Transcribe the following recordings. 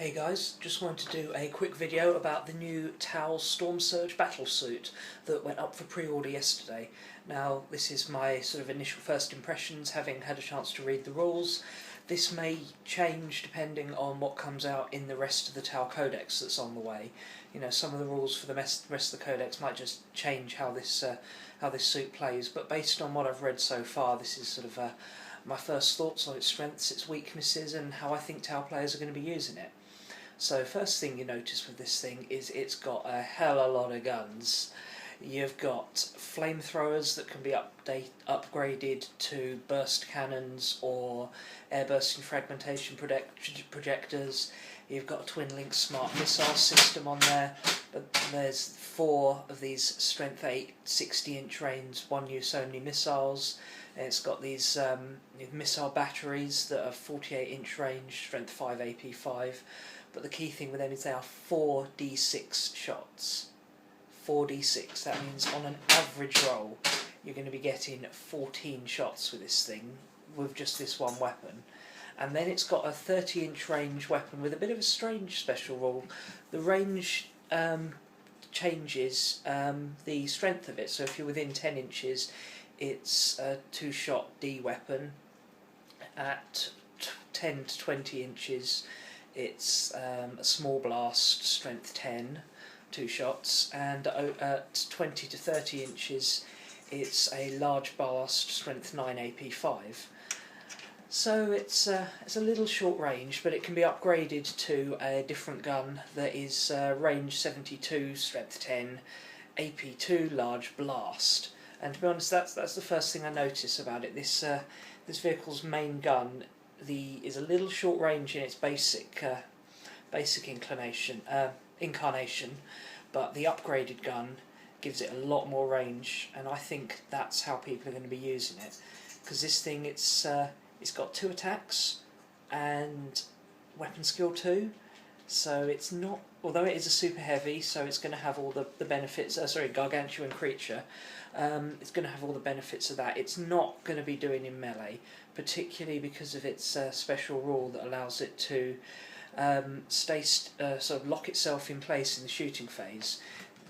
Hey guys, just wanted to do a quick video about the new Tau Stormsurge battlesuit that went up for pre-order yesterday. Now, this is my sort of initial first impressions, having had a chance to read the rules. This may change depending on what comes out in the rest of the Tau Codex that's on the way. You know, some of the rules for the rest of the Codex might just change how this suit plays, but based on what I've read so far, this is sort of my first thoughts on its strengths, its weaknesses, and how I think Tau players are going to be using it. So first thing you notice with this thing is it's got a hell of a lot of guns. You've got flamethrowers that can be upgraded to burst cannons or air bursting fragmentation projectors. You've got a twin-link smart missile system on there, but there's 4 of these strength 8 60-inch range, one-use only missiles. And it's got these missile batteries that are 48-inch range, strength 5 AP5. But the key thing with them is they are 4d6 shots. 4d6, that means on an average roll you're going to be getting 14 shots with this thing, with just this one weapon. And then it's got a 30-inch range weapon with a bit of a strange special rule. The range changes the strength of it, so if you're within 10 inches it's a 2-shot D weapon. At 10 to 20 inches it's a small blast, strength 10, 2 shots, and at 20 to 30 inches it's a large blast, strength 9 AP5. So it's a little short range, but it can be upgraded to a different gun that is range 72, strength 10, AP2, large blast. And to be honest, that's the first thing I notice about it. This vehicle's main gun is a little short range in its basic incarnation, but the upgraded gun gives it a lot more range, and I think that's how people are going to be using it. Because this thing, it's got 2 attacks and weapon skill 2, so it's not, although it is a super heavy, so it's going to have all the benefits. Gargantuan creature. It's going to have all the benefits of that. It's not going to be doing in melee, particularly because of its special rule that allows it to sort of lock itself in place in the shooting phase,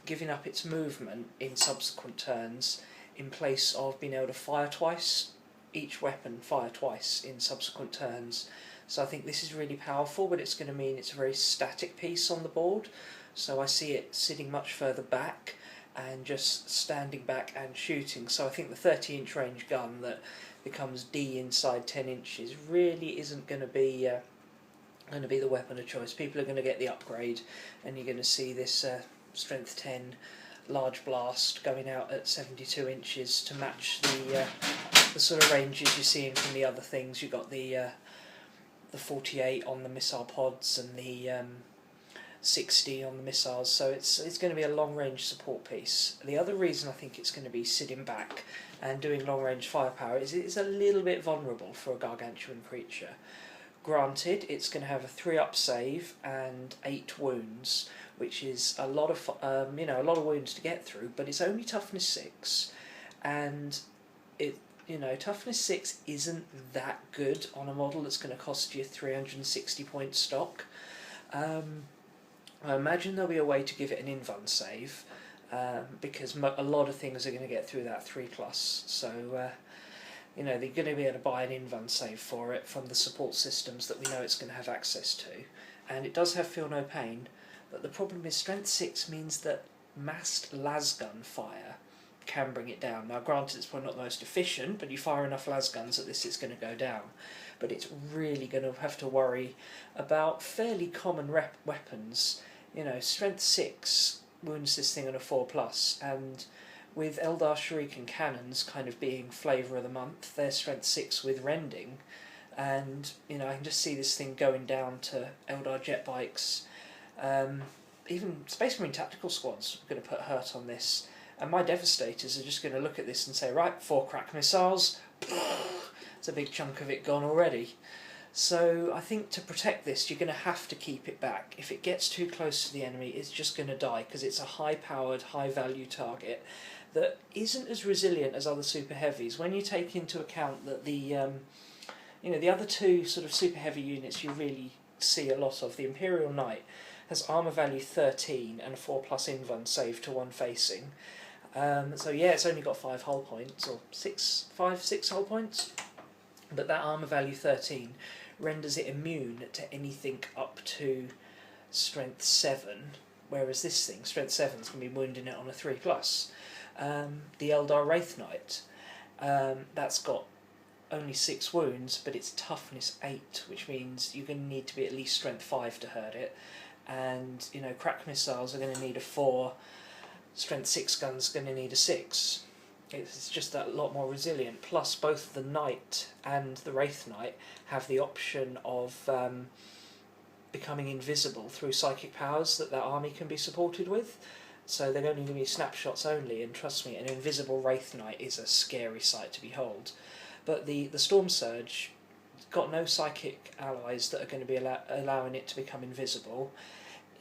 giving up its movement in subsequent turns in place of being able to fire twice. Each weapon fire twice in subsequent turns. So I think this is really powerful, but it's going to mean it's a very static piece on the board. So I see it sitting much further back and just standing back and shooting. So I think the 30-inch range gun that becomes D inside 10 inches really isn't going to be the weapon of choice. People are going to get the upgrade, and you're going to see this strength 10 large blast going out at 72 inches to match the sort of ranges you're seeing from the other things. You've got the 48 on the missile pods and the 60 on the missiles, so it's going to be a long-range support piece. The other reason I think it's going to be sitting back and doing long-range firepower is it's a little bit vulnerable for a gargantuan creature. Granted, it's going to have a 3-up save and 8 wounds, which is a lot of a lot of wounds to get through, but it's only toughness 6, and toughness 6 isn't that good on a model that's going to cost you 360 point stock. I imagine there'll be a way to give it an invuln save, because a lot of things are going to get through that 3+, so they're going to be able to buy an invuln save for it from the support systems that we know it's going to have access to. And it does have feel no pain, but the problem is strength 6 means that massed lasgun fire can bring it down. Now granted, it's probably not the most efficient, but you fire enough lasguns at this, it's going to go down. But it's really going to have to worry about fairly common weapons. Strength 6 wounds this thing on a 4+, and with Eldar Shuriken cannons kind of being flavour of the month, they're strength 6 with rending, and I can just see this thing going down to Eldar jet bikes. Even Space Marine tactical squads are going to put hurt on this, and my Devastators are just going to look at this and say, right, 4 crack missiles, it's a big chunk of it gone already. So I think to protect this, you're going to have to keep it back. If it gets too close to the enemy, it's just going to die, because it's a high-powered, high-value target that isn't as resilient as other super heavies. When you take into account that the other 2 sort of super heavy units you really see a lot of, the Imperial Knight, has armour value 13 and a 4+ invuln save to 1 facing. So yeah, it's only got 5 hull points, or 6 hull points, but that armour value 13 renders it immune to anything up to strength 7, whereas this thing, strength 7, is going to be wounding it on a 3+. The Eldar Wraith Knight, that's got only 6 wounds, but it's toughness 8, which means you're going to need to be at least strength 5 to hurt it, and you know, crack missiles are going to need a 4, strength 6 guns going to need a 6. It's just that lot more resilient. Plus, both the Knight and the Wraith Knight have the option of becoming invisible through psychic powers that their army can be supported with. So they're only going to be snapshots only, and trust me, an invisible Wraith Knight is a scary sight to behold. But the Stormsurge got no psychic allies that are going to be allowing it to become invisible.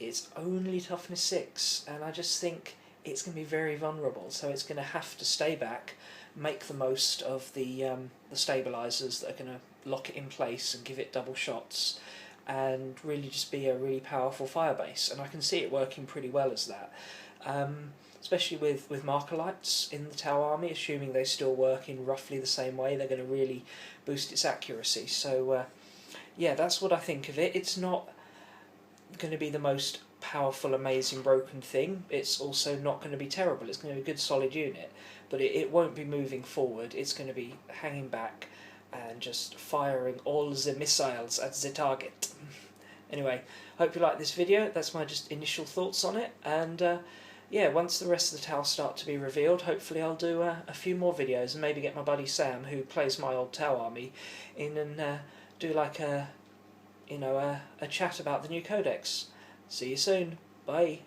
It's only toughness 6, and I just think it's going to be very vulnerable, so it's going to have to stay back, make the most of the stabilisers that are going to lock it in place and give it double shots, and really just be a really powerful firebase. And I can see it working pretty well as that, especially with marker lights in the Tau army, assuming they still work in roughly the same way. They're going to really boost its accuracy. So yeah, that's what I think of it. It's not going to be the most powerful, amazing, broken thing. It's also not going to be terrible. It's going to be a good, solid unit, but it won't be moving forward. It's going to be hanging back and just firing all the missiles at the target. Anyway, hope you like this video. That's my just initial thoughts on it, and yeah, once the rest of the Tau start to be revealed, hopefully I'll do a few more videos, and maybe get my buddy Sam, who plays my old Tau army, in and do like a chat about the new codex. See you soon. Bye.